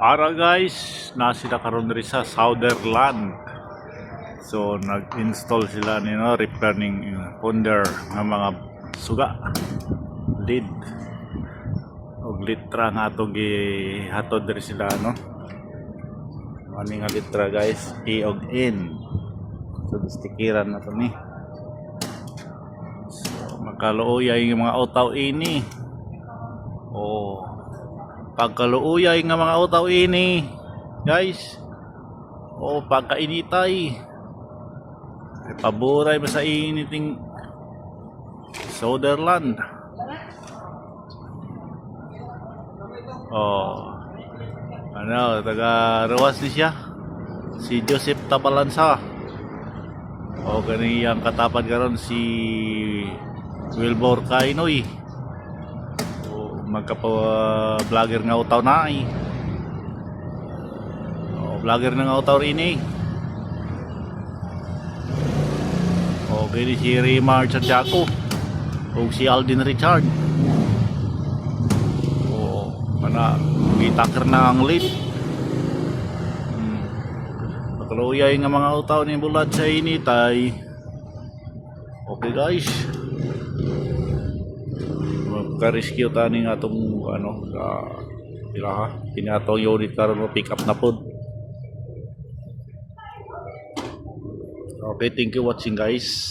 Ara guys, nasila karon diri sa Southern. So nag-install sila ni repairing ponder ng mga suga, lead og litra nga ato gihatod diri sila Ani nga litra guys, E og N. So stikiran na to ni. So makaluoy yung mga utaw ini. Oh, pagkaluuyay nga mga utaw ini guys, o pagkainitay ay paboray ba sa initing Southern. Taga Ruwas ni siya, si Joseph Tabalansa. O ganiyang katapad karon si Wilbur Kainoy, magkapa-vlogger nga utaw na ay. Vlogger na nga utaw rin eh. Gini si Rimar Santiago o si Aldin Richard. Gitakar na ang lead. Nakaluyay nga mga utaw ni bulad sa initay. Okay guys, ka-rescue tani nga itong pinatong unit karon mo pick up na pod. Okay, thank you watching guys.